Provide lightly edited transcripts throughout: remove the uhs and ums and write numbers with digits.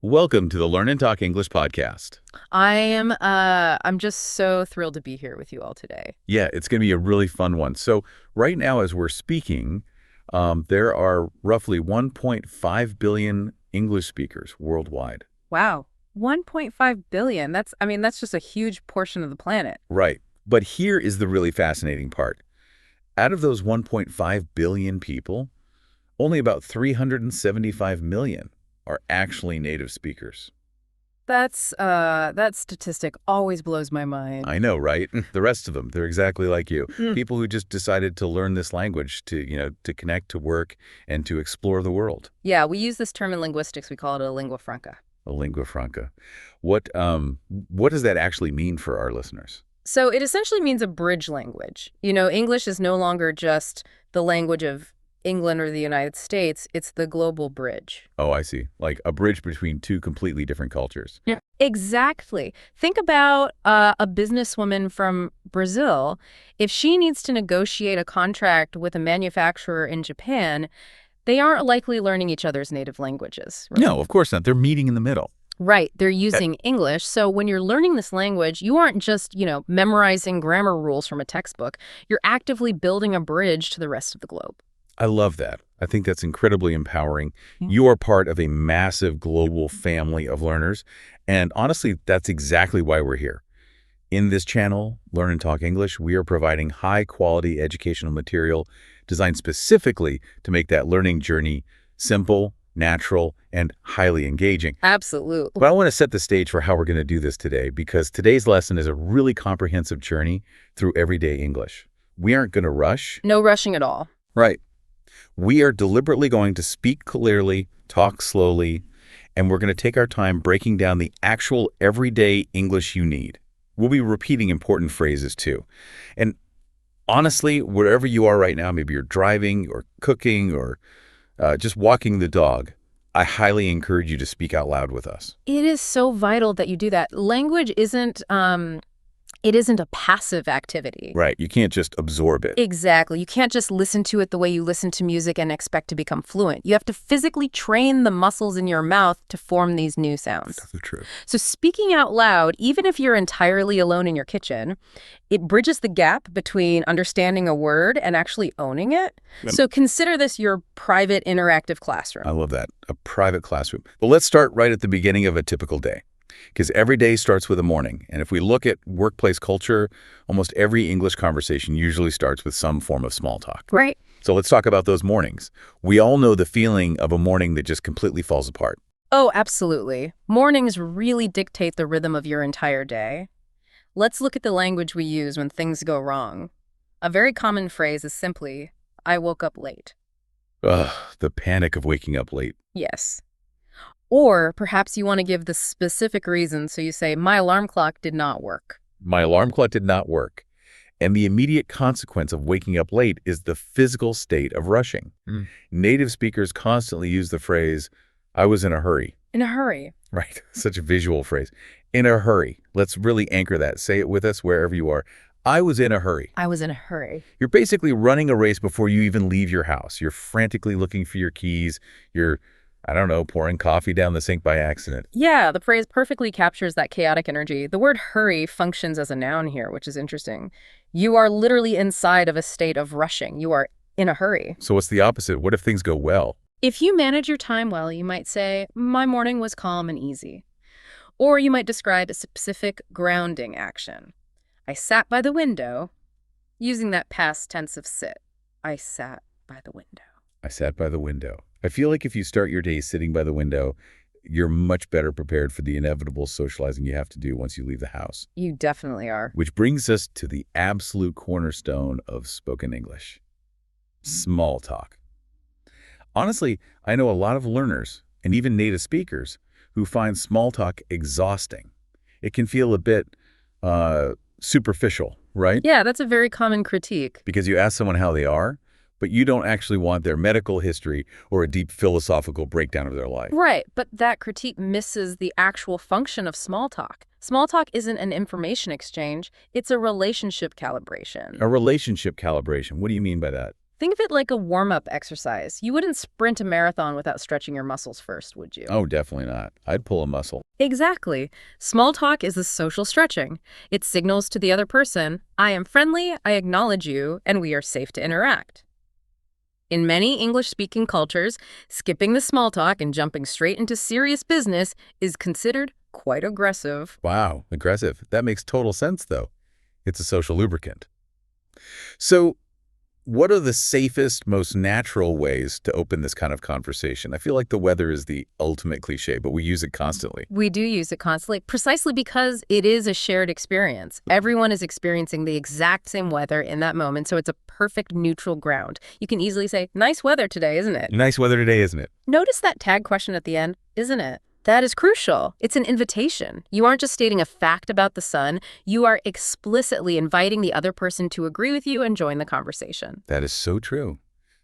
Welcome to the Learn and Talk English podcast. I'm just so thrilled to be here with you all today. Yeah, it's going to be a really fun one. So right now, as we're speaking, there are roughly 1.5 billion English speakers worldwide. Wow. 1.5 billion. That's just a huge portion of the planet. Right. But here is the really fascinating part. Out of those 1.5 billion people, only about 375 million are actually native speakers. That statistic always blows my mind. I know, right? The rest of them, they're exactly like you. Mm. People who just decided to learn this language to connect, to work, and to explore the world. Yeah, we use this term in linguistics. We call it a lingua franca. A lingua franca. What does that actually mean for our listeners? So it essentially means a bridge language. English is no longer just the language of England or the United States. It's the global bridge. Oh, I see. Like a bridge between two completely different cultures. Yeah. Exactly. Think about a businesswoman from Brazil. If she needs to negotiate a contract with a manufacturer in Japan, they aren't likely learning each other's native languages. Right? No, of course not. They're meeting in the middle. Right. They're using English. So when you're learning this language, you aren't just, memorizing grammar rules from a textbook. You're actively building a bridge to the rest of the globe. I love that. I think that's incredibly empowering. You are part of a massive global family of learners. And honestly, that's exactly why we're here. In this channel, Learn and Talk English, we are providing high-quality educational material designed specifically to make that learning journey simple, natural, and highly engaging. Absolutely. But I want to set the stage for how we're going to do this today, because today's lesson is a really comprehensive journey through everyday English. We aren't going to rush. No rushing at all. Right. We are deliberately going to speak clearly, talk slowly, and we're going to take our time breaking down the actual everyday English you need. We'll be repeating important phrases too. And honestly, wherever you are right now, maybe you're driving or cooking or just walking the dog, I highly encourage you to speak out loud with us. It is so vital that you do that. Language isn't a passive activity. Right. You can't just absorb it. Exactly. You can't just listen to it the way you listen to music and expect to become fluent. You have to physically train the muscles in your mouth to form these new sounds. That's the truth. So speaking out loud, even if you're entirely alone in your kitchen, it bridges the gap between understanding a word and actually owning it. So consider this your private interactive classroom. I love that. A private classroom. Well, let's start right at the beginning of a typical day. Because every day starts with a morning. And if we look at workplace culture, almost every English conversation usually starts with some form of small talk. Right. So let's talk about those mornings. We all know the feeling of a morning that just completely falls apart. Oh, absolutely. Mornings really dictate the rhythm of your entire day. Let's look at the language we use when things go wrong. A very common phrase is simply, I woke up late. Ugh, the panic of waking up late. Yes. Or perhaps you want to give the specific reason, so you say, my alarm clock did not work. My alarm clock did not work. And the immediate consequence of waking up late is the physical state of rushing. Native speakers constantly use the phrase, I was in a hurry. In a hurry. Right. Such a visual phrase. In a hurry. Let's really anchor that. Say it with us wherever you are. I was in a hurry. I was in a hurry. You're basically running a race before you even leave your house. You're frantically looking for your keys. You're pouring coffee down the sink by accident. Yeah, the phrase perfectly captures that chaotic energy. The word hurry functions as a noun here, which is interesting. You are literally inside of a state of rushing. You are in a hurry. So what's the opposite? What if things go well? If you manage your time well, you might say, my morning was calm and easy. Or you might describe a specific grounding action. I sat by the window, using that past tense of sit. I sat by the window. I sat by the window. I feel like if you start your day sitting by the window, you're much better prepared for the inevitable socializing you have to do once you leave the house. You definitely are. Which brings us to the absolute cornerstone of spoken English. Small talk. Honestly, I know a lot of learners, and even native speakers, who find small talk exhausting. It can feel a bit superficial, right? Yeah, that's a very common critique. Because you ask someone how they are, but you don't actually want their medical history or a deep philosophical breakdown of their life. Right, but that critique misses the actual function of small talk. Small talk isn't an information exchange, it's a relationship calibration. A relationship calibration. What do you mean by that? Think of it like a warm-up exercise. You wouldn't sprint a marathon without stretching your muscles first, would you? Oh, definitely not. I'd pull a muscle. Exactly. Small talk is the social stretching. It signals to the other person, I am friendly, I acknowledge you, and we are safe to interact. In many English-speaking cultures, skipping the small talk and jumping straight into serious business is considered quite aggressive. Wow, aggressive. That makes total sense, though. It's a social lubricant. So, what are the safest, most natural ways to open this kind of conversation? I feel like the weather is the ultimate cliche, but we use it constantly. We do use it constantly, precisely because it is a shared experience. Everyone is experiencing the exact same weather in that moment, so it's a perfect neutral ground. You can easily say, nice weather today, isn't it? Nice weather today, isn't it? Notice that tag question at the end, isn't it? That is crucial. It's an invitation. You aren't just stating a fact about the sun. You are explicitly inviting the other person to agree with you and join the conversation. That is so true.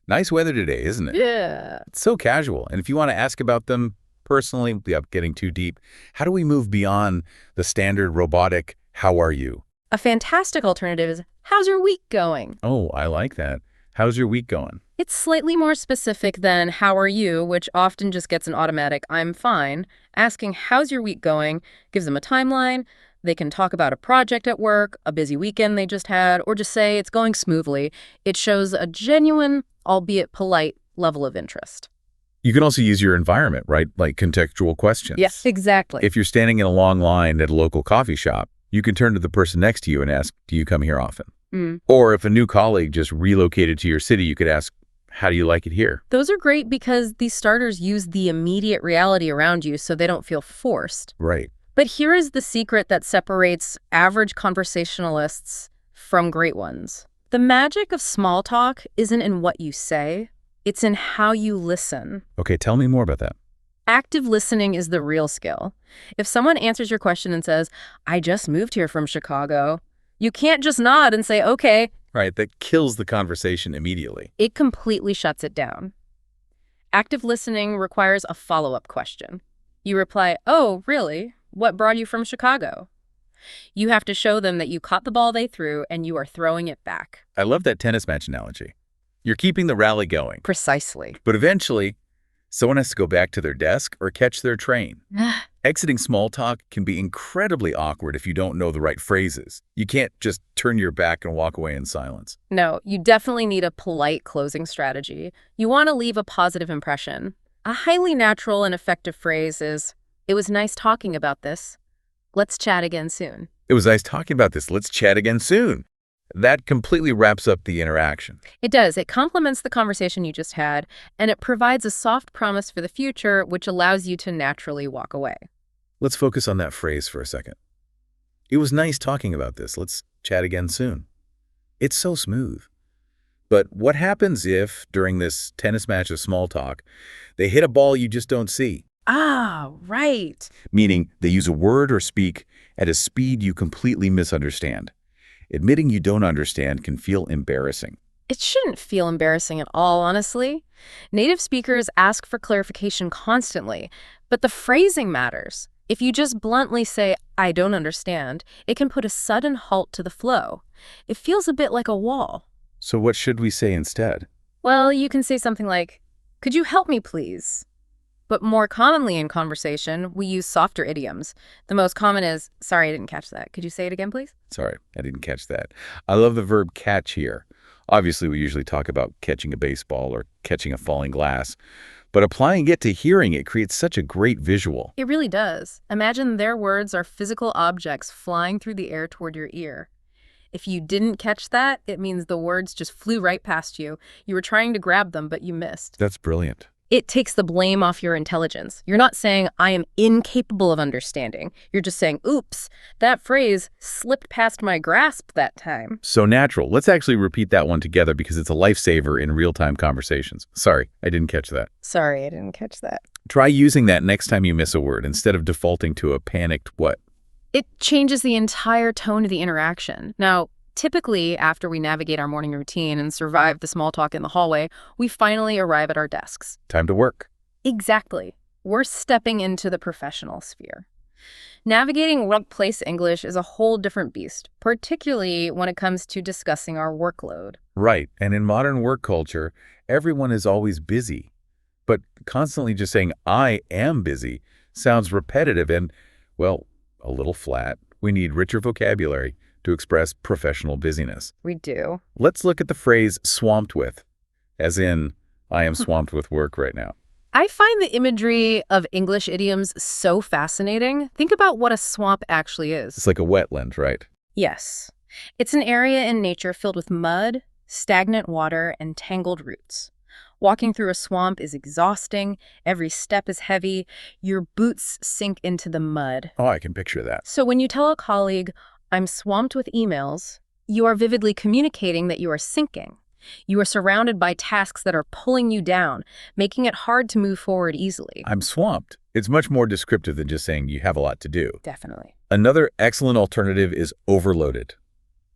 Nice weather today, isn't it? Yeah. It's so casual. And if you want to ask about them personally, without getting too deep, how do we move beyond the standard robotic, how are you? A fantastic alternative is, how's your week going? Oh, I like that. How's your week going? It's slightly more specific than how are you, which often just gets an automatic I'm fine. Asking how's your week going gives them a timeline. They can talk about a project at work, a busy weekend they just had, or just say it's going smoothly. It shows a genuine, albeit polite, level of interest. You can also use your environment, right? Like contextual questions. Yes, exactly. If you're standing in a long line at a local coffee shop, you can turn to the person next to you and ask, do you come here often? Or if a new colleague just relocated to your city, you could ask, how do you like it here? Those are great because these starters use the immediate reality around you so they don't feel forced. Right. But here is the secret that separates average conversationalists from great ones. The magic of small talk isn't in what you say, it's in how you listen. Okay, tell me more about that. Active listening is the real skill. If someone answers your question and says, I just moved here from Chicago, you can't just nod and say, okay. Right, that kills the conversation immediately. It completely shuts it down. Active listening requires a follow-up question. You reply, oh, really? What brought you from Chicago? You have to show them that you caught the ball they threw and you are throwing it back. I love that tennis match analogy. You're keeping the rally going. Precisely. But eventually, someone has to go back to their desk or catch their train. Exiting small talk can be incredibly awkward if you don't know the right phrases. You can't just turn your back and walk away in silence. No, you definitely need a polite closing strategy. You want to leave a positive impression. A highly natural and effective phrase is, it was nice talking about this. Let's chat again soon. It was nice talking about this. Let's chat again soon. That completely wraps up the interaction. It does. It complements the conversation you just had, and it provides a soft promise for the future, which allows you to naturally walk away. Let's focus on that phrase for a second. It was nice talking about this. Let's chat again soon. It's so smooth. But what happens if, during this tennis match of small talk, they hit a ball you just don't see? Ah, right. Meaning they use a word or speak at a speed you completely misunderstand. Admitting you don't understand can feel embarrassing. It shouldn't feel embarrassing at all, honestly. Native speakers ask for clarification constantly, but the phrasing matters. If you just bluntly say, I don't understand, it can put a sudden halt to the flow. It feels a bit like a wall. So what should we say instead? Well, you can say something like, could you help me, please? But more commonly in conversation, we use softer idioms. The most common is, sorry, I didn't catch that. Could you say it again, please? Sorry, I didn't catch that. I love the verb catch here. Obviously, we usually talk about catching a baseball or catching a falling glass, but applying it to hearing it creates such a great visual. It really does. Imagine their words are physical objects flying through the air toward your ear. If you didn't catch that, it means the words just flew right past you. You were trying to grab them, but you missed. That's brilliant. It takes the blame off your intelligence. You're not saying, I am incapable of understanding. You're just saying, oops, that phrase slipped past my grasp that time. So natural. Let's actually repeat that one together because it's a lifesaver in real-time conversations. Sorry, I didn't catch that. Sorry, I didn't catch that. Try using that next time you miss a word instead of defaulting to a panicked what. It changes the entire tone of the interaction. Now, typically, after we navigate our morning routine and survive the small talk in the hallway, we finally arrive at our desks. Time to work. Exactly. We're stepping into the professional sphere. Navigating workplace English is a whole different beast, particularly when it comes to discussing our workload. Right. And in modern work culture, everyone is always busy. But constantly just saying, I am busy, sounds repetitive and, well, a little flat. We need richer vocabulary to express professional busyness. We do. Let's look at the phrase swamped with, as in, I am swamped with work right now. I find the imagery of English idioms so fascinating. Think about what a swamp actually is. It's like a wetland, right? Yes. It's an area in nature filled with mud, stagnant water, and tangled roots. Walking through a swamp is exhausting. Every step is heavy. Your boots sink into the mud. Oh, I can picture that. So when you tell a colleague, I'm swamped with emails, you are vividly communicating that you are sinking. You are surrounded by tasks that are pulling you down, making it hard to move forward easily. I'm swamped. It's much more descriptive than just saying you have a lot to do. Definitely. Another excellent alternative is overloaded.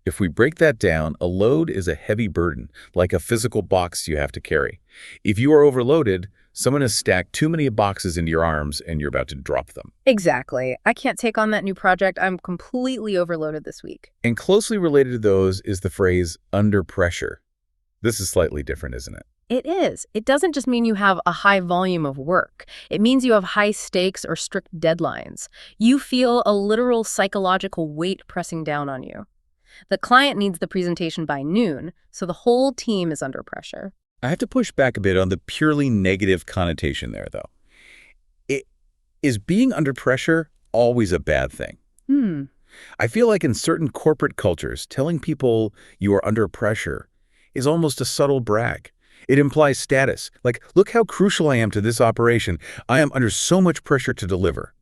If we break that down, a load is a heavy burden, like a physical box you have to carry. If you are overloaded, someone has stacked too many boxes into your arms and you're about to drop them. Exactly. I can't take on that new project. I'm completely overloaded this week. And closely related to those is the phrase under pressure. This is slightly different, isn't it? It is. It doesn't just mean you have a high volume of work. It means you have high stakes or strict deadlines. You feel a literal psychological weight pressing down on you. The client needs the presentation by noon, so the whole team is under pressure. I have to push back a bit on the purely negative connotation there, though. Is being under pressure always a bad thing? I feel like in certain corporate cultures, telling people you are under pressure is almost a subtle brag. It implies status, like, look how crucial I am to this operation. I am under so much pressure to deliver.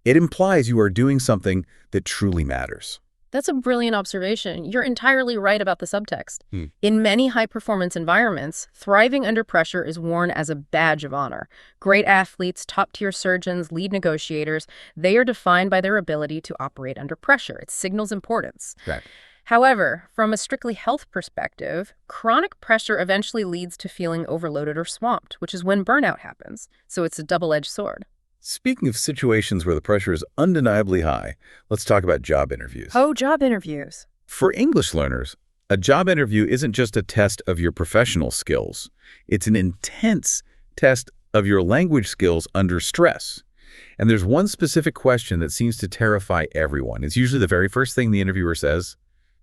It implies you are doing something that truly matters. That's a brilliant observation. You're entirely right about the subtext. In many high-performance environments, thriving under pressure is worn as a badge of honor. Great athletes, top-tier surgeons, lead negotiators, they are defined by their ability to operate under pressure. It signals importance. Right. However, from a strictly health perspective, chronic pressure eventually leads to feeling overloaded or swamped, which is when burnout happens. So it's a double-edged sword. Speaking of situations where the pressure is undeniably high, let's talk about job interviews. Oh, job interviews. For English learners, a job interview isn't just a test of your professional skills. It's an intense test of your language skills under stress. And there's one specific question that seems to terrify everyone. It's usually the very first thing the interviewer says.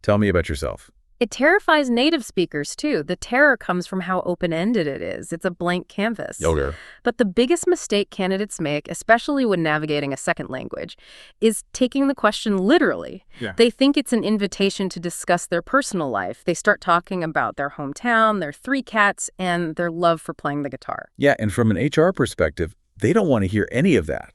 Tell me about yourself. It terrifies native speakers, too. The terror comes from how open-ended it is. It's a blank canvas. Okay. But the biggest mistake candidates make, especially when navigating a second language, is taking the question literally. Yeah. They think it's an invitation to discuss their personal life. They start talking about their hometown, their 3 cats, and their love for playing the guitar. Yeah, and from an HR perspective, they don't want to hear any of that.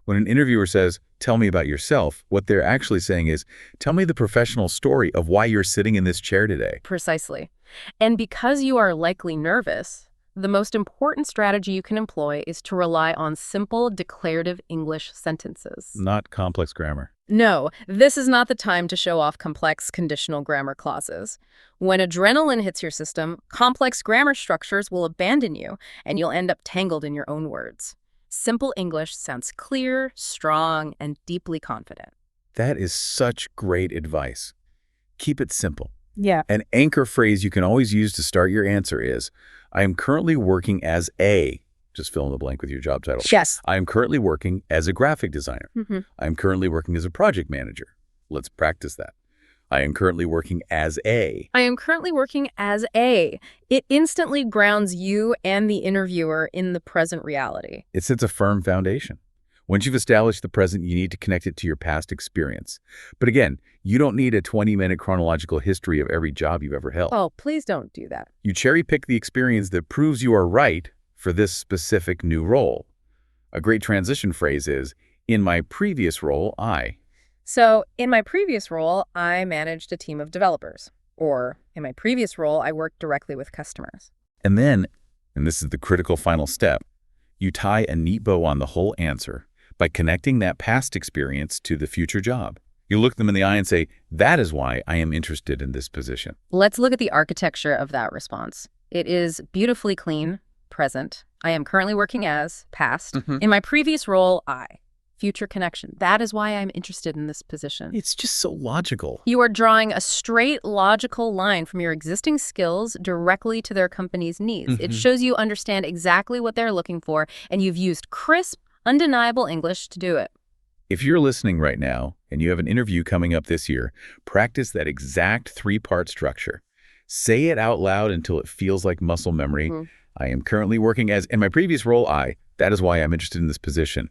When an interviewer says, tell me about yourself, what they're actually saying is, tell me the professional story of why you're sitting in this chair today. Precisely. And because you are likely nervous, the most important strategy you can employ is to rely on simple declarative English sentences. Not complex grammar. No, this is not the time to show off complex conditional grammar clauses. When adrenaline hits your system, complex grammar structures will abandon you, and you'll end up tangled in your own words. Simple English sounds clear, strong, and deeply confident. That is such great advice. Keep it simple. Yeah. An anchor phrase you can always use to start your answer is, I am currently working as a, just fill in the blank with your job title. Yes. I am currently working as a graphic designer. I am currently working as a project manager. Let's practice that. I am currently working as a. I am currently working as a. It instantly grounds you and the interviewer in the present reality. It sets a firm foundation. Once you've established the present, you need to connect it to your past experience. But again, you don't need a 20-minute chronological history of every job you've ever held. Oh, please don't do that. You cherry-pick the experience that proves you are right for this specific new role. A great transition phrase is, in my previous role, I. So, in my previous role, I managed a team of developers. Or, in my previous role, I worked directly with customers. And then, and this is the critical final step, you tie a neat bow on the whole answer by connecting that past experience to the future job. You look them in the eye and say, that is why I am interested in this position. Let's look at the architecture of that response. It is beautifully clean, present. I am currently working as, past. In my previous role, I. future connection. That is why I'm interested in this position. It's just so logical. You are drawing a straight, logical line from your existing skills directly to their company's needs. It shows you understand exactly what they're looking for, and you've used crisp, undeniable English to do it. If you're listening right now and you have an interview coming up this year, practice that exact three-part structure. Say it out loud until it feels like muscle memory. I am currently working as, in my previous role, that is why I'm interested in this position.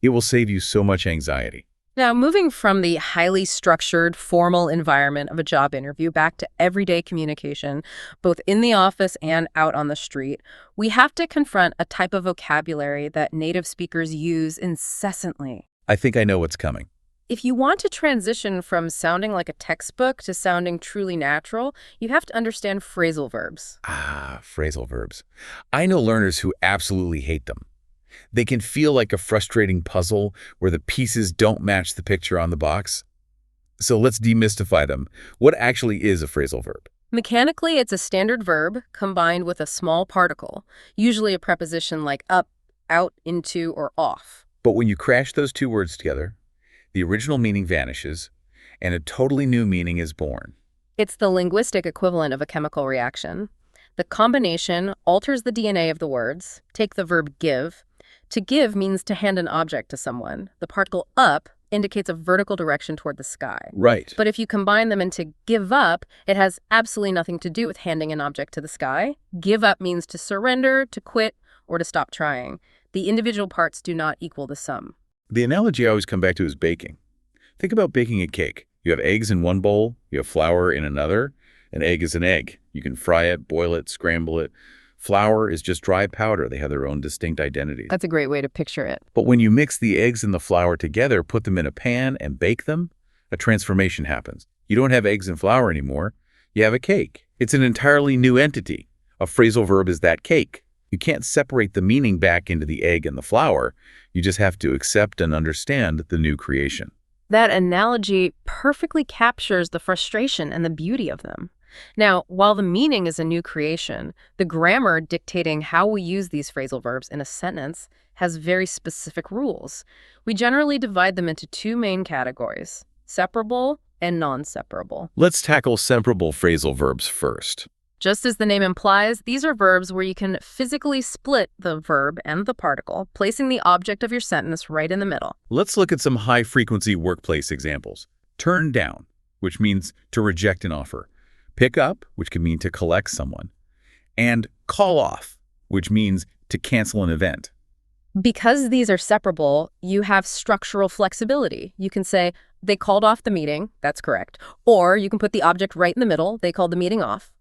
It will save you so much anxiety. Now, moving from the highly structured, formal environment of a job interview back to everyday communication, both in the office and out on the street, we have to confront a type of vocabulary that native speakers use incessantly. I think I know what's coming. If you want to transition from sounding like a textbook to sounding truly natural, you have to understand phrasal verbs. Phrasal verbs. I know learners who absolutely hate them. They can feel like a frustrating puzzle where the pieces don't match the picture on the box. So let's demystify them. What actually is a phrasal verb? Mechanically, it's a standard verb combined with a small particle, usually a preposition like up, out, into, or off. But when you crash those two words together, the original meaning vanishes, and a totally new meaning is born. It's the linguistic equivalent of a chemical reaction. The combination alters the DNA of the words. Take the verb give. To give means to hand an object to someone. The particle up indicates a vertical direction toward the sky. Right. But if you combine them into give up, it has absolutely nothing to do with handing an object to the sky. Give up means to surrender, to quit, or to stop trying. The individual parts do not equal the sum. The analogy I always come back to is baking. Think about baking a cake. You have eggs in one bowl, you have flour in another. An egg is an egg. You can fry it, boil it, scramble it. Flour is just dry powder. They have their own distinct identities. That's a great way to picture it. But when you mix the eggs and the flour together, put them in a pan and bake them, a transformation happens. You don't have eggs and flour anymore. You have a cake. It's an entirely new entity. A phrasal verb is that cake. You can't separate the meaning back into the egg and the flour. You just have to accept and understand the new creation. That analogy perfectly captures the frustration and the beauty of them. Now, while the meaning is a new creation, the grammar dictating how we use these phrasal verbs in a sentence has very specific rules. We generally divide them into two main categories: separable and non-separable. Let's tackle separable phrasal verbs first. Just as the name implies, these are verbs where you can physically split the verb and the particle, placing the object of your sentence right in the middle. Let's look at some high-frequency workplace examples. Turn down, which means to reject an offer. Pick up, which can mean to collect someone. And call off, which means to cancel an event. Because these are separable, you have structural flexibility. You can say, they called off the meeting, that's correct. Or you can put the object right in the middle, they called the meeting off.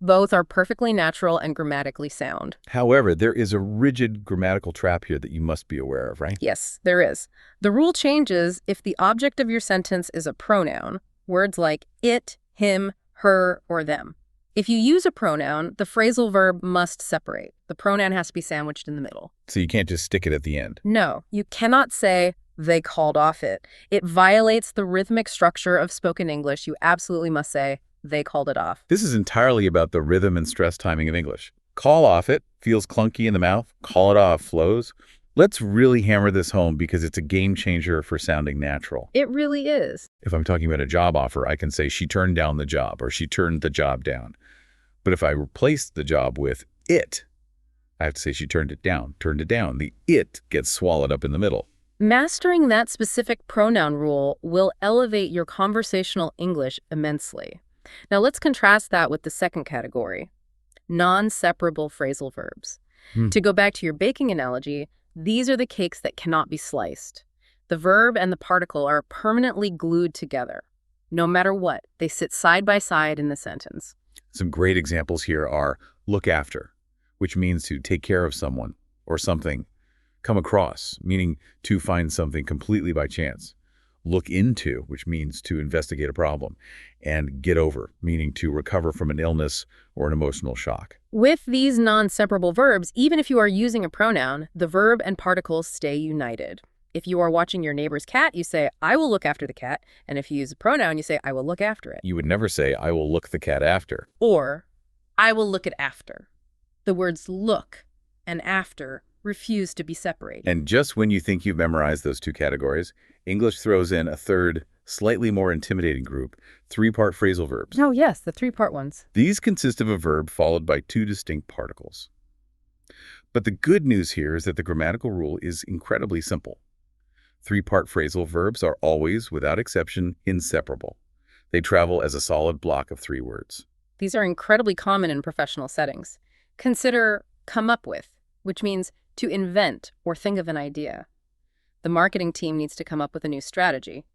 Both are perfectly natural and grammatically sound. However, there is a rigid grammatical trap here that you must be aware of, right? Yes, there is. The rule changes if the object of your sentence is a pronoun, words like it, him, her, or them. If you use a pronoun, the phrasal verb must separate. The pronoun has to be sandwiched in the middle. So you can't just stick it at the end. No, you cannot say, they called off it. It violates the rhythmic structure of spoken English. You absolutely must say, they called it off. This is entirely about the rhythm and stress timing of English. Call off it feels clunky in the mouth. Call it off flows. Let's really hammer this home because it's a game changer for sounding natural. It really is. If I'm talking about a job offer, I can say she turned down the job or she turned the job down. But if I replace the job with it, I have to say she turned it down, turned it down. The it gets swallowed up in the middle. Mastering that specific pronoun rule will elevate your conversational English immensely. Now let's contrast that with the second category, non-separable phrasal verbs. To go back to your baking analogy, these are the cakes that cannot be sliced. The verb and the particle are permanently glued together. No matter what, they sit side by side in the sentence. Some great examples here are look after, which means to take care of someone or something. Come across, meaning to find something completely by chance. Look into, which means to investigate a problem. And get over, meaning to recover from an illness or an emotional shock. With these non-separable verbs, even if you are using a pronoun, the verb and particles stay united. If you are watching your neighbor's cat, you say, I will look after the cat. And if you use a pronoun, you say, I will look after it. You would never say, I will look the cat after. Or, I will look it after. The words look and after refuse to be separated. And just when you think you've memorized those two categories, English throws in a third, slightly more intimidating group, three-part phrasal verbs. Oh, yes, the three-part ones. These consist of a verb followed by two distinct particles. But the good news here is that the grammatical rule is incredibly simple. Three-part phrasal verbs are always, without exception, inseparable. They travel as a solid block of 3 words. These are incredibly common in professional settings. Consider come up with, which means to invent or think of an idea. The marketing team needs to come up with a new strategy.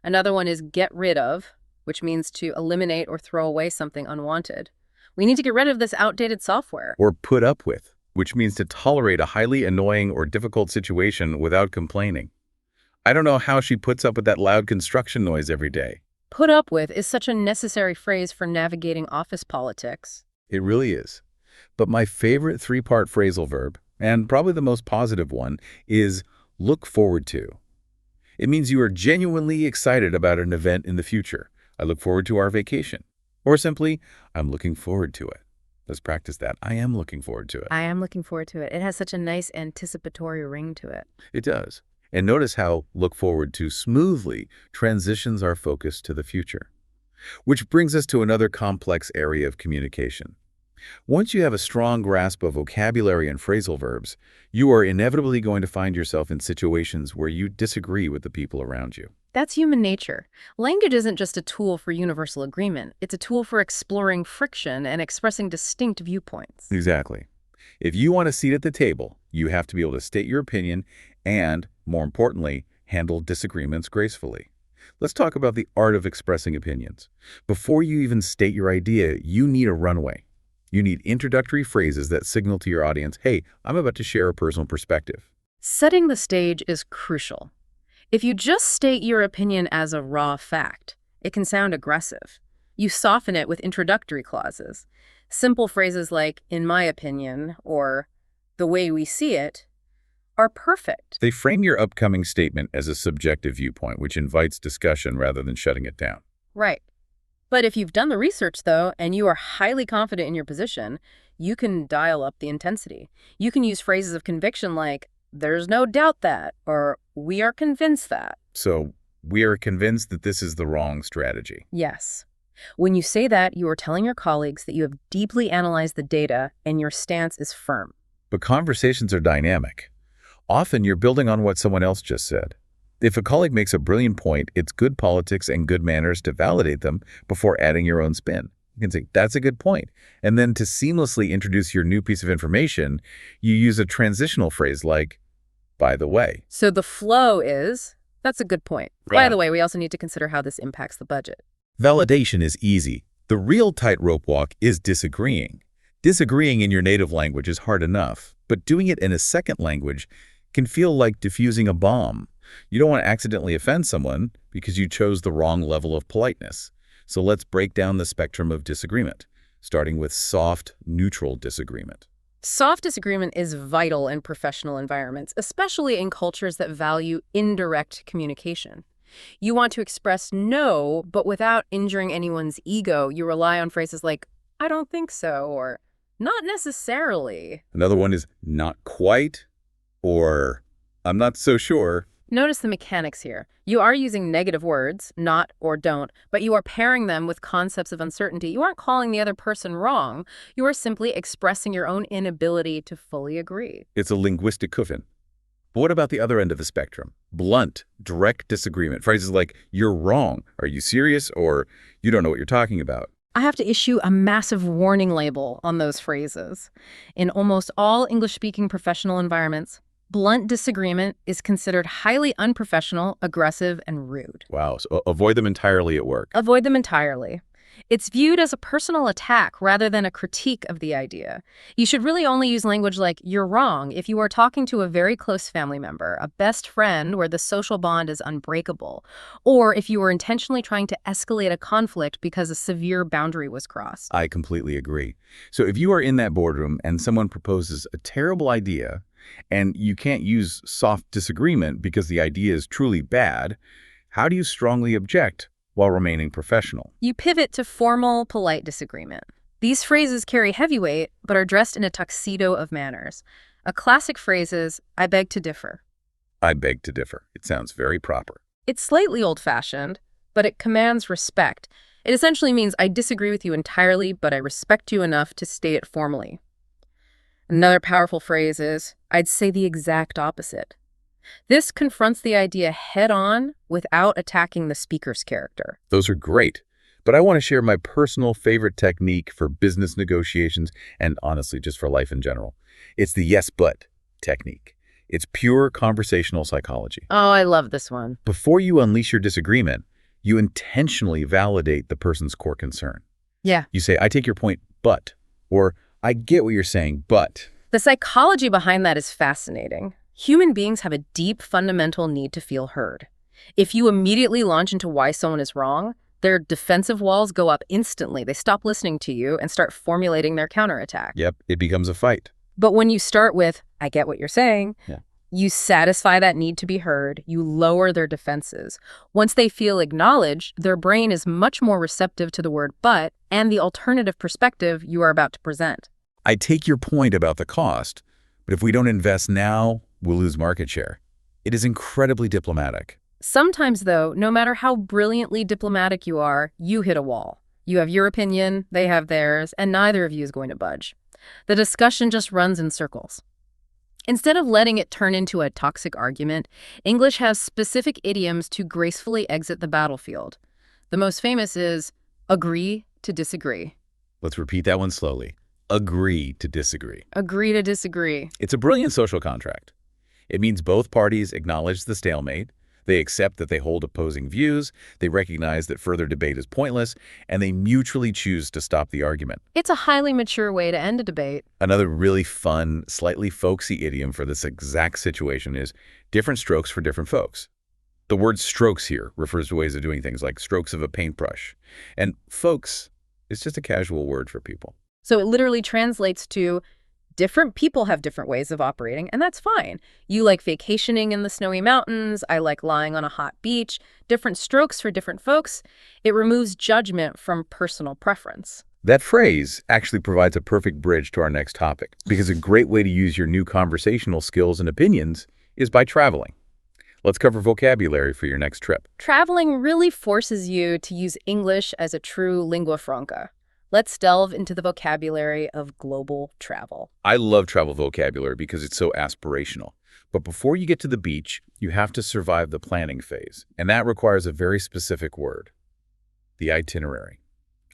Another one is get rid of, which means to eliminate or throw away something unwanted. We need to get rid of this outdated software. Or put up with, which means to tolerate a highly annoying or difficult situation without complaining. I don't know how she puts up with that loud construction noise every day. Put up with is such a necessary phrase for navigating office politics. It really is. But my favorite three-part phrasal verb, and probably the most positive one, is look forward to. It means you are genuinely excited about an event in the future. I look forward to our vacation. Or simply, I'm looking forward to it. Let's practice that. I am looking forward to it. I am looking forward to it. It has such a nice anticipatory ring to it. It does. And notice how look forward to smoothly transitions our focus to the future. Which brings us to another complex area of communication. Once you have a strong grasp of vocabulary and phrasal verbs, you are inevitably going to find yourself in situations where you disagree with the people around you. That's human nature. Language isn't just a tool for universal agreement. It's a tool for exploring friction and expressing distinct viewpoints. Exactly. If you want a seat at the table, you have to be able to state your opinion and, more importantly, handle disagreements gracefully. Let's talk about the art of expressing opinions. Before you even state your idea, you need a runway. You need introductory phrases that signal to your audience, hey, I'm about to share a personal perspective. Setting the stage is crucial. If you just state your opinion as a raw fact, it can sound aggressive. You soften it with introductory clauses. Simple phrases like, in my opinion, or the way we see it, are perfect. They frame your upcoming statement as a subjective viewpoint, which invites discussion rather than shutting it down. Right. But if you've done the research, though, and you are highly confident in your position, you can dial up the intensity. You can use phrases of conviction like, there's no doubt that, or we are convinced that. So, we are convinced that this is the wrong strategy. Yes. When you say that, you are telling your colleagues that you have deeply analyzed the data and your stance is firm. But conversations are dynamic. Often you're building on what someone else just said. If a colleague makes a brilliant point, it's good politics and good manners to validate them before adding your own spin. You can say, that's a good point. And then to seamlessly introduce your new piece of information, you use a transitional phrase like, by the way. So the flow is, that's a good point. Right. By the way, we also need to consider how this impacts the budget. Validation is easy. The real tightrope walk is disagreeing. Disagreeing in your native language is hard enough, but doing it in a second language can feel like diffusing a bomb. You don't want to accidentally offend someone because you chose the wrong level of politeness. So let's break down the spectrum of disagreement, starting with soft, neutral disagreement. Soft disagreement is vital in professional environments, especially in cultures that value indirect communication. You want to express no, but without injuring anyone's ego. You rely on phrases like, I don't think so, or not necessarily. Another one is not quite, or I'm not so sure. Notice the mechanics here. You are using negative words, not or don't, but you are pairing them with concepts of uncertainty. You aren't calling the other person wrong. You are simply expressing your own inability to fully agree. It's a linguistic coven. But what about the other end of the spectrum? Blunt, direct disagreement. Phrases like, you're wrong, are you serious, or you don't know what you're talking about. I have to issue a massive warning label on those phrases. In almost all English-speaking professional environments, blunt disagreement is considered highly unprofessional, aggressive, and rude. Wow, so avoid them entirely at work. Avoid them entirely. It's viewed as a personal attack rather than a critique of the idea. You should really only use language like, you're wrong, if you are talking to a very close family member, a best friend where the social bond is unbreakable, or if you are intentionally trying to escalate a conflict because a severe boundary was crossed. I completely agree. So if you are in that boardroom and someone proposes a terrible idea, and you can't use soft disagreement because the idea is truly bad, how do you strongly object while remaining professional? You pivot to formal, polite disagreement. These phrases carry heavyweight, but are dressed in a tuxedo of manners. A classic phrase is, I beg to differ. I beg to differ. It sounds very proper. It's slightly old-fashioned, but it commands respect. It essentially means I disagree with you entirely, but I respect you enough to state it formally. Another powerful phrase is, I'd say the exact opposite. This confronts the idea head-on without attacking the speaker's character. Those are great. But I want to share my personal favorite technique for business negotiations and honestly just for life in general. It's the yes but technique. It's pure conversational psychology. Oh, I love this one. Before you unleash your disagreement, you intentionally validate the person's core concern. Yeah. You say, I take your point, but, or I get what you're saying, but. The psychology behind that is fascinating. Human beings have a deep fundamental need to feel heard. If you immediately launch into why someone is wrong, their defensive walls go up instantly. They stop listening to you and start formulating their counterattack. Yep, it becomes a fight. But when you start with, I get what you're saying, you satisfy that need to be heard, you lower their defenses. Once they feel acknowledged, their brain is much more receptive to the word but and the alternative perspective you are about to present. I take your point about the cost, but if we don't invest now, we'll lose market share. It is incredibly diplomatic. Sometimes, though, no matter how brilliantly diplomatic you are, you hit a wall. You have your opinion, they have theirs, and neither of you is going to budge. The discussion just runs in circles. Instead of letting it turn into a toxic argument, English has specific idioms to gracefully exit the battlefield. The most famous is agree to disagree. Let's repeat that one slowly. Agree to disagree. Agree to disagree. It's a brilliant social contract. It means both parties acknowledge the stalemate, they accept that they hold opposing views, they recognize that further debate is pointless, and they mutually choose to stop the argument. It's a highly mature way to end a debate. Another really fun, slightly folksy idiom for this exact situation is different strokes for different folks. The word strokes here refers to ways of doing things like strokes of a paintbrush. And folks is just a casual word for people. So it literally translates to different people have different ways of operating, and that's fine. You like vacationing in the snowy mountains. I like lying on a hot beach. Different strokes for different folks. It removes judgment from personal preference. That phrase actually provides a perfect bridge to our next topic, because a great way to use your new conversational skills and opinions is by traveling. Let's cover vocabulary for your next trip. Traveling really forces you to use English as a true lingua franca. Let's delve into the vocabulary of global travel. I love travel vocabulary because it's so aspirational. But before you get to the beach, you have to survive the planning phase. And that requires a very specific word, the itinerary.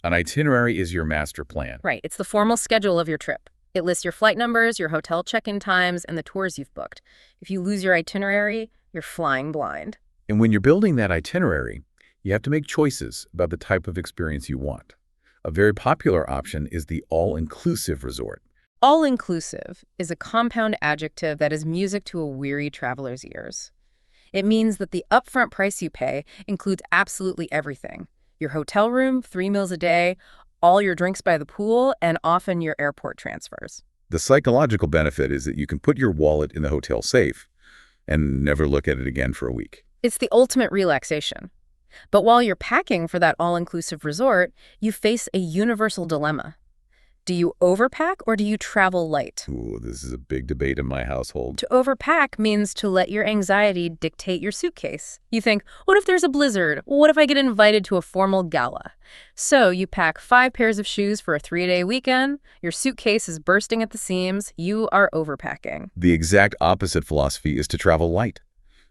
An itinerary is your master plan. Right. It's the formal schedule of your trip. It lists your flight numbers, your hotel check-in times, and the tours you've booked. If you lose your itinerary, you're flying blind. And when you're building that itinerary, you have to make choices about the type of experience you want. A very popular option is the all-inclusive resort. All-inclusive is a compound adjective that is music to a weary traveler's ears. It means that the upfront price you pay includes absolutely everything. Your hotel room, 3 meals a day, all your drinks by the pool, and often your airport transfers. The psychological benefit is that you can put your wallet in the hotel safe and never look at it again for a week. It's the ultimate relaxation. But while you're packing for that all-inclusive resort, you face a universal dilemma. Do you overpack or do you travel light? Ooh, this is a big debate in my household. To overpack means to let your anxiety dictate your suitcase. You think, what if there's a blizzard? What if I get invited to a formal gala? So you pack 5 pairs of shoes for a 3-day weekend. Your suitcase is bursting at the seams. You are overpacking. The exact opposite philosophy is to travel light.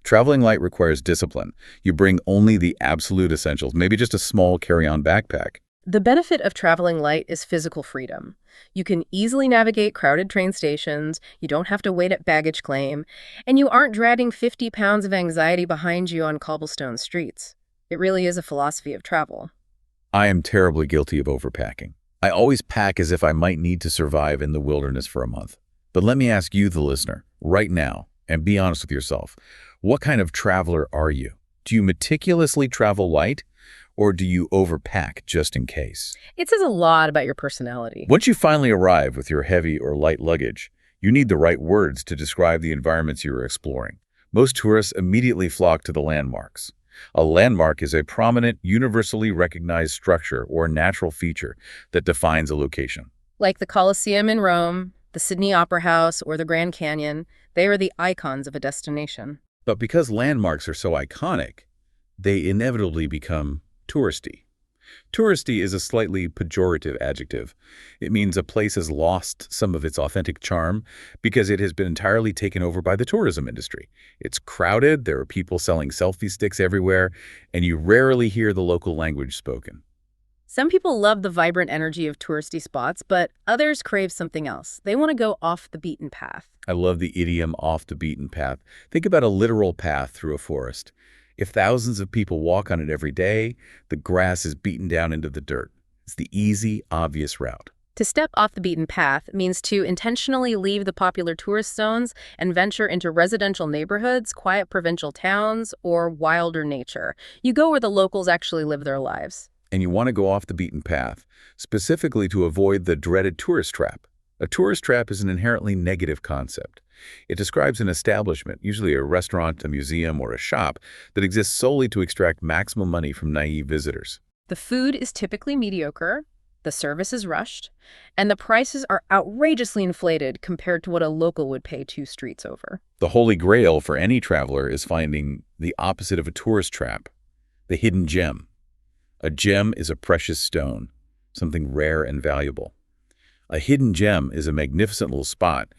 Traveling light requires discipline. You bring only the absolute essentials, maybe just a small carry-on backpack. The benefit of traveling light is physical freedom. You can easily navigate crowded train stations, you don't have to wait at baggage claim, and you aren't dragging 50 pounds of anxiety behind you on cobblestone streets. It really is a philosophy of travel. I am terribly guilty of overpacking. I always pack as if I might need to survive in the wilderness for a month. But let me ask you, the listener, right now, and be honest with yourself. What kind of traveler are you? Do you meticulously travel light, or do you overpack just in case? It says a lot about your personality. Once you finally arrive with your heavy or light luggage, you need the right words to describe the environments you are exploring. Most tourists immediately flock to the landmarks. A landmark is a prominent, universally recognized structure or natural feature that defines a location. Like the Colosseum in Rome, The Sydney Opera House or the Grand Canyon, they are the icons of a destination. But because landmarks are so iconic, they inevitably become touristy. Touristy is a slightly pejorative adjective. It means a place has lost some of its authentic charm because it has been entirely taken over by the tourism industry. It's crowded, there are people selling selfie sticks everywhere, and you rarely hear the local language spoken. Some people love the vibrant energy of touristy spots, but others crave something else. They want to go off the beaten path. I love the idiom off the beaten path. Think about a literal path through a forest. If thousands of people walk on it every day, the grass is beaten down into the dirt. It's the easy, obvious route. To step off the beaten path means to intentionally leave the popular tourist zones and venture into residential neighborhoods, quiet provincial towns, or wilder nature. You go where the locals actually live their lives. And you want to go off the beaten path, specifically to avoid the dreaded tourist trap. A tourist trap is an inherently negative concept. It describes an establishment, usually a restaurant, a museum, or a shop, that exists solely to extract maximum money from naive visitors. The food is typically mediocre, the service is rushed, and the prices are outrageously inflated compared to what a local would pay 2 streets over. The holy grail for any traveler is finding the opposite of a tourist trap, the hidden gem. A gem is a precious stone, something rare and valuable. A hidden gem is a magnificent little spot,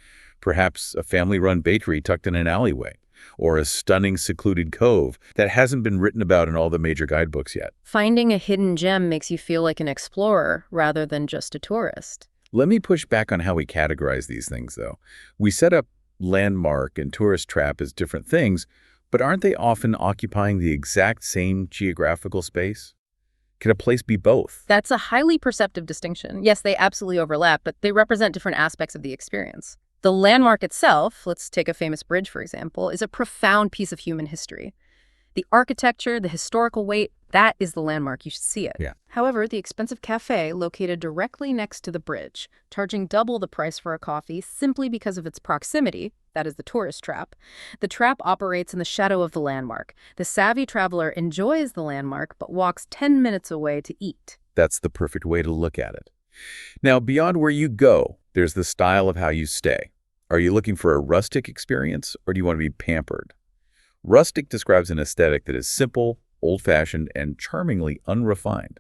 perhaps a family-run bakery tucked in an alleyway, or a stunning secluded cove that hasn't been written about in all the major guidebooks yet. Finding a hidden gem makes you feel like an explorer rather than just a tourist. Let me push back on how we categorize these things, though. We set up landmark and tourist trap as different things, but aren't they often occupying the exact same geographical space? Can a place be both? That's a highly perceptive distinction. Yes, they absolutely overlap, but they represent different aspects of the experience. The landmark itself, let's take a famous bridge, for example, is a profound piece of human history. The architecture, the historical weight, that is the landmark. You should see it. Yeah. However, the expensive cafe located directly next to the bridge, charging double the price for a coffee simply because of its proximity, that is the tourist trap. The trap operates in the shadow of the landmark. The savvy traveler enjoys the landmark but walks 10 minutes away to eat. That's the perfect way to look at it. Now, beyond where you go, there's the style of how you stay. Are you looking for a rustic experience, or do you want to be pampered? Rustic describes an aesthetic that is simple, old-fashioned, and charmingly unrefined.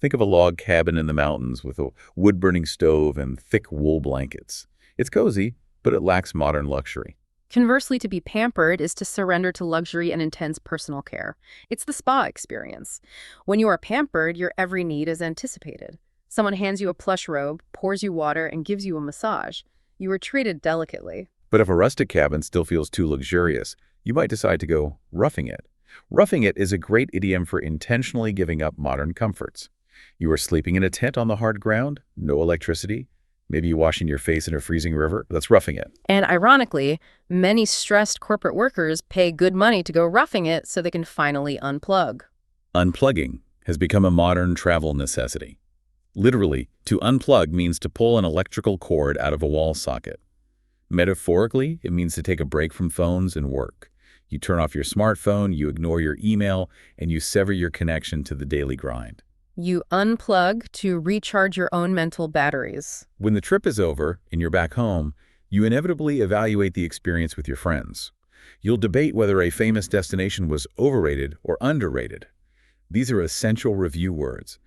Think of a log cabin in the mountains with a wood-burning stove and thick wool blankets. It's cozy, but it lacks modern luxury. Conversely, to be pampered is to surrender to luxury and intense personal care. It's the spa experience. When you are pampered, your every need is anticipated. Someone hands you a plush robe, pours you water, and gives you a massage. You are treated delicately. But if a rustic cabin still feels too luxurious, you might decide to go roughing it. Roughing it is a great idiom for intentionally giving up modern comforts. You are sleeping in a tent on the hard ground, no electricity. Maybe you're washing your face in a freezing river. That's roughing it. And ironically, many stressed corporate workers pay good money to go roughing it so they can finally unplug. Unplugging has become a modern travel necessity. Literally, to unplug means to pull an electrical cord out of a wall socket. Metaphorically, it means to take a break from phones and work. You turn off your smartphone, you ignore your email, and you sever your connection to the daily grind. You unplug to recharge your own mental batteries. When the trip is over and you're back home, you inevitably evaluate the experience with your friends. You'll debate whether a famous destination was overrated or underrated. These are essential review words.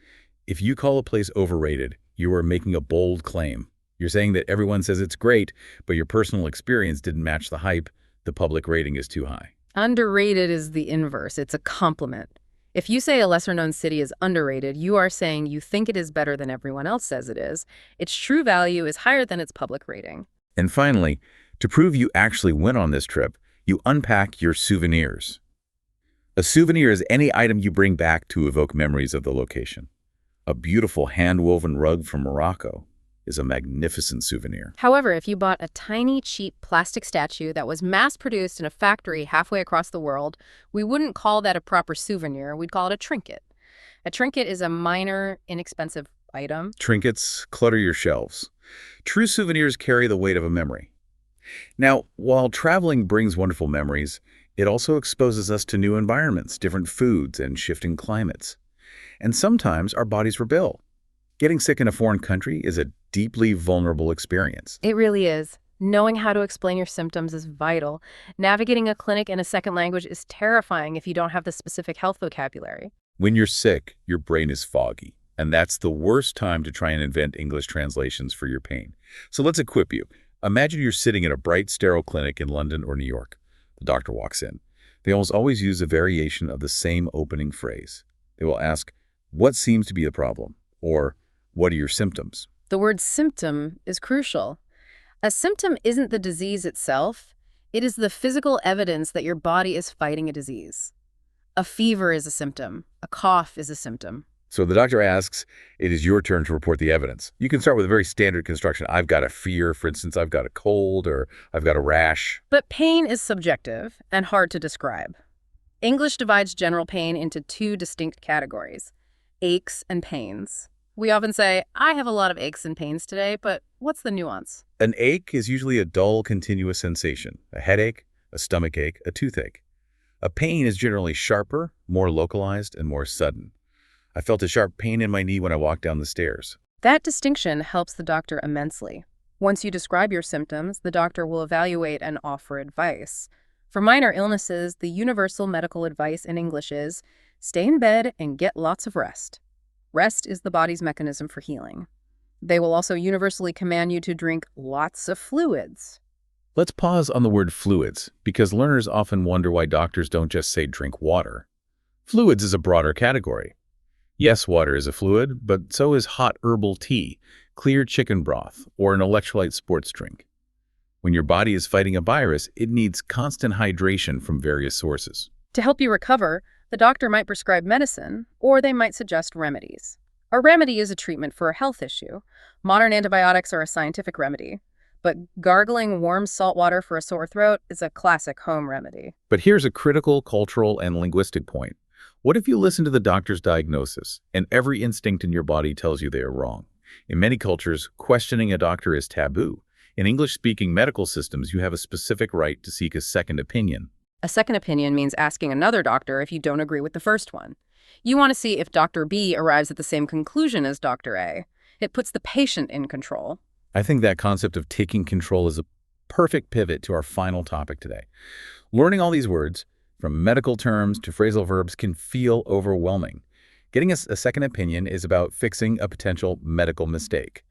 If you call a place overrated, you are making a bold claim. You're saying that everyone says it's great, but your personal experience didn't match the hype. The public rating is too high. Underrated is the inverse. It's a compliment. If you say a lesser-known city is underrated, you are saying you think it is better than everyone else says it is. Its true value is higher than its public rating. And finally, to prove you actually went on this trip, you unpack your souvenirs. A souvenir is any item you bring back to evoke memories of the location. A beautiful hand-woven rug from Morocco is a magnificent souvenir. However, if you bought a tiny, cheap plastic statue that was mass-produced in a factory halfway across the world, we wouldn't call that a proper souvenir. We'd call it a trinket. A trinket is a minor, inexpensive item. Trinkets clutter your shelves. True souvenirs carry the weight of a memory. Now, while traveling brings wonderful memories, it also exposes us to new environments, different foods, and shifting climates. And sometimes our bodies rebel. Getting sick in a foreign country is a deeply vulnerable experience. It really is. Knowing how to explain your symptoms is vital. Navigating a clinic in a second language is terrifying if you don't have the specific health vocabulary. When you're sick, your brain is foggy, and that's the worst time to try and invent English translations for your pain. So let's equip you. Imagine you're sitting in a bright, sterile clinic in London or New York. The doctor walks in. They almost always use a variation of the same opening phrase. They will ask, "What seems to be the problem?" Or, "What are your symptoms?" The word symptom is crucial. A symptom isn't the disease itself. It is the physical evidence that your body is fighting a disease. A fever is a symptom. A cough is a symptom. So the doctor asks, it is your turn to report the evidence. You can start with a very standard construction. I've got a fever, for instance, I've got a cold, or I've got a rash. But pain is subjective and hard to describe. English divides general pain into two distinct categories: aches and pains. We often say, I have a lot of aches and pains today, but what's the nuance? An ache is usually a dull, continuous sensation. A headache, a stomach ache, a toothache. A pain is generally sharper, more localized, and more sudden. I felt a sharp pain in my knee when I walked down the stairs. That distinction helps the doctor immensely. Once you describe your symptoms, the doctor will evaluate and offer advice. For minor illnesses, the universal medical advice in English is, stay in bed and get lots of rest. Rest is the body's mechanism for healing. They will also universally command you to drink lots of fluids. Let's pause on the word fluids, because learners often wonder why doctors don't just say drink water. Fluids is a broader category. Yes, water is a fluid, but so is hot herbal tea, clear chicken broth, or an electrolyte sports drink. When your body is fighting a virus, it needs constant hydration from various sources. To help you recover, the doctor might prescribe medicine, or they might suggest remedies. A remedy is a treatment for a health issue. Modern antibiotics are a scientific remedy, but gargling warm salt water for a sore throat is a classic home remedy. But here's a critical cultural and linguistic point. What if you listen to the doctor's diagnosis, and every instinct in your body tells you they are wrong? In many cultures, questioning a doctor is taboo. In English-speaking medical systems, you have a specific right to seek a second opinion. A second opinion means asking another doctor if you don't agree with the first one. You want to see if Dr. B arrives at the same conclusion as Dr. A. It puts the patient in control. I think that concept of taking control is a perfect pivot to our final topic today. Learning all these words, from medical terms to phrasal verbs, can feel overwhelming. Getting a second opinion is about fixing a potential medical mistake.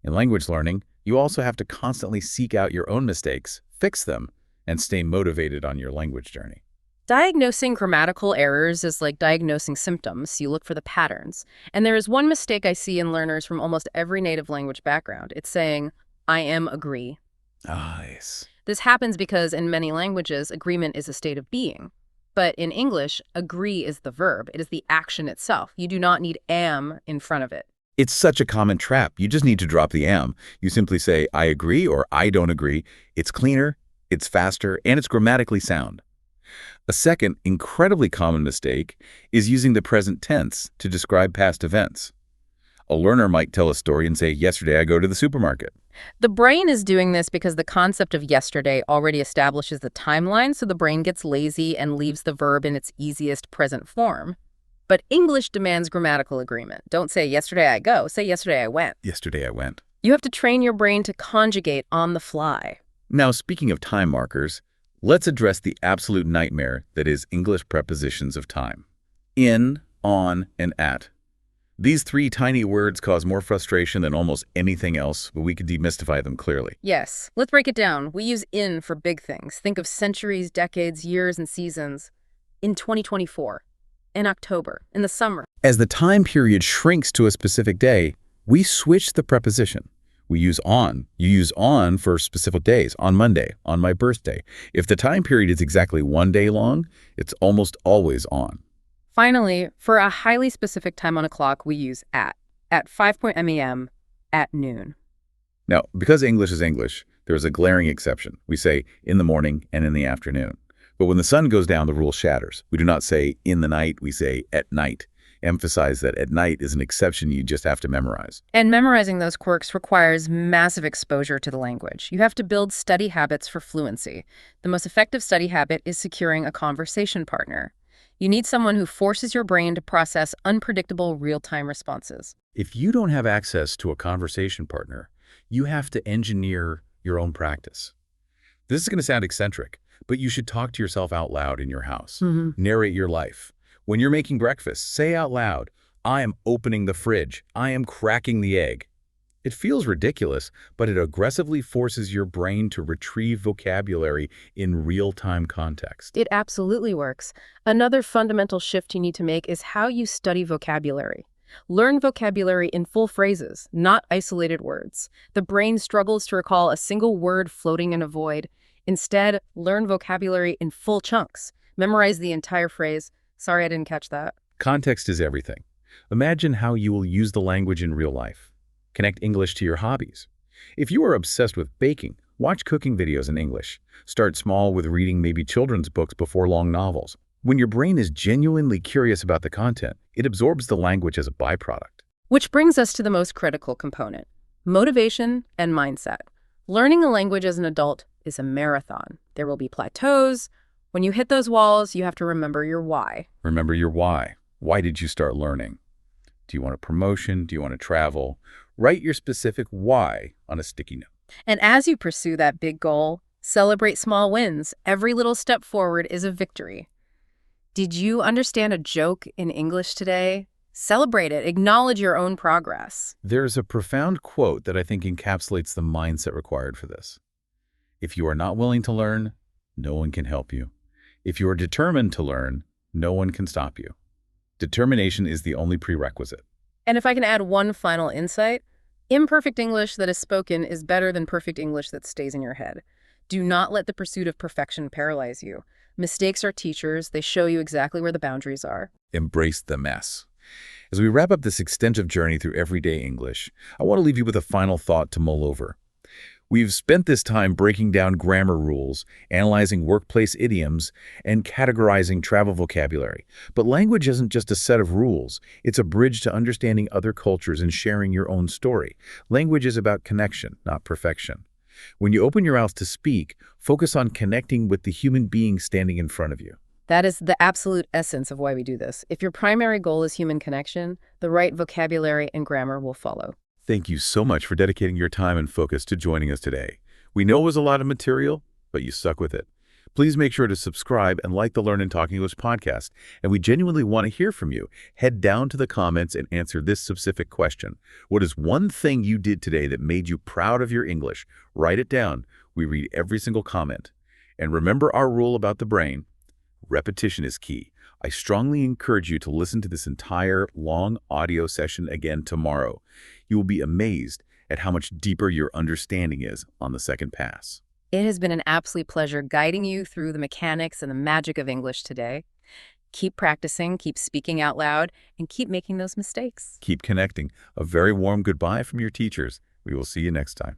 In language learning, you also have to constantly seek out your own mistakes, fix them, and stay motivated on your language journey. Diagnosing grammatical errors is like diagnosing symptoms. You look for the patterns. And there is one mistake I see in learners from almost every native language background. It's saying, I am agree. Nice. This happens because in many languages, agreement is a state of being. But in English, agree is the verb. It is the action itself. You do not need am in front of it. It's such a common trap. You just need to drop the am. You simply say, I agree or I don't agree. It's cleaner, it's faster, and it's grammatically sound. A second, incredibly common mistake is using the present tense to describe past events. A learner might tell a story and say, yesterday I go to the supermarket. The brain is doing this because the concept of yesterday already establishes the timeline, so the brain gets lazy and leaves the verb in its easiest present form. But English demands grammatical agreement. Don't say, yesterday I go. Say, yesterday I went. Yesterday I went. You have to train your brain to conjugate on the fly. Now, speaking of time markers, let's address the absolute nightmare that is English prepositions of time. In, on, and at. These three tiny words cause more frustration than almost anything else, but we can demystify them clearly. Yes. Let's break it down. We use in for big things. Think of centuries, decades, years, and seasons. In 2024. In October. In the summer. As the time period shrinks to a specific day, we switch the preposition. We use on. You use on for specific days. On Monday, on my birthday. If the time period is exactly 1 day long, it's almost always on. Finally, for a highly specific time on a clock, we use at 5 a.m., at noon. Now, because English is English, there is a glaring exception. We say in the morning and in the afternoon. But when the sun goes down, the rule shatters. We do not say in the night, we say at night. Emphasize that at night is an exception you just have to memorize. And memorizing those quirks requires massive exposure to the language. You have to build study habits for fluency. The most effective study habit is securing a conversation partner. You need someone who forces your brain to process unpredictable real-time responses. If you don't have access to a conversation partner, You have to engineer your own practice. This is going to sound eccentric, but you should talk to yourself out loud in your house. Narrate your life. When you're making breakfast, say out loud, I am opening the fridge. I am cracking the egg. It feels ridiculous, but it aggressively forces your brain to retrieve vocabulary in real-time context. It absolutely works. Another fundamental shift you need to make is how you study vocabulary. Learn vocabulary in full phrases, not isolated words. The brain struggles to recall a single word floating in a void. Instead, learn vocabulary in full chunks. Memorize the entire phrase. Sorry, I didn't catch that. Context is everything. Imagine how you will use the language in real life. Connect English to your hobbies. If you are obsessed with baking, watch cooking videos in English. Start small with reading maybe children's books before long novels. When your brain is genuinely curious about the content, it absorbs the language as a byproduct. Which brings us to the most critical component, motivation and mindset. Learning a language as an adult is a marathon. There will be plateaus. When you hit those walls, you have to remember your why. Remember your why. Why did you start learning? Do you want a promotion? Do you want to travel? Write your specific why on a sticky note. And as you pursue that big goal, celebrate small wins. Every little step forward is a victory. Did you understand a joke in English today? Celebrate it. Acknowledge your own progress. There's a profound quote that I think encapsulates the mindset required for this. If you are not willing to learn, no one can help you. If you are determined to learn, no one can stop you. Determination is the only prerequisite. And if I can add one final insight, imperfect English that is spoken is better than perfect English that stays in your head. Do not let the pursuit of perfection paralyze you. Mistakes are teachers. They show you exactly where the boundaries are. Embrace the mess. As we wrap up this extensive journey through everyday English, I want to leave you with a final thought to mull over. We've spent this time breaking down grammar rules, analyzing workplace idioms, and categorizing travel vocabulary. But language isn't just a set of rules. It's a bridge to understanding other cultures and sharing your own story. Language is about connection, not perfection. When you open your mouth to speak, focus on connecting with the human being standing in front of you. That is the absolute essence of why we do this. If your primary goal is human connection, the right vocabulary and grammar will follow. Thank you so much for dedicating your time and focus to joining us today. We know it was a lot of material, but you stuck with it. Please make sure to subscribe and like the Learn and Talk English podcast, and we genuinely want to hear from you. Head down to the comments and answer this specific question. What is one thing you did today that made you proud of your English? Write it down. We read every single comment. And remember our rule about the brain. Repetition is key. I strongly encourage you to listen to this entire long audio session again tomorrow. You will be amazed at how much deeper your understanding is on the second pass. It has been an absolute pleasure guiding you through the mechanics and the magic of English today. Keep practicing, keep speaking out loud, and keep making those mistakes. Keep connecting. A very warm goodbye from your teachers. We will see you next time.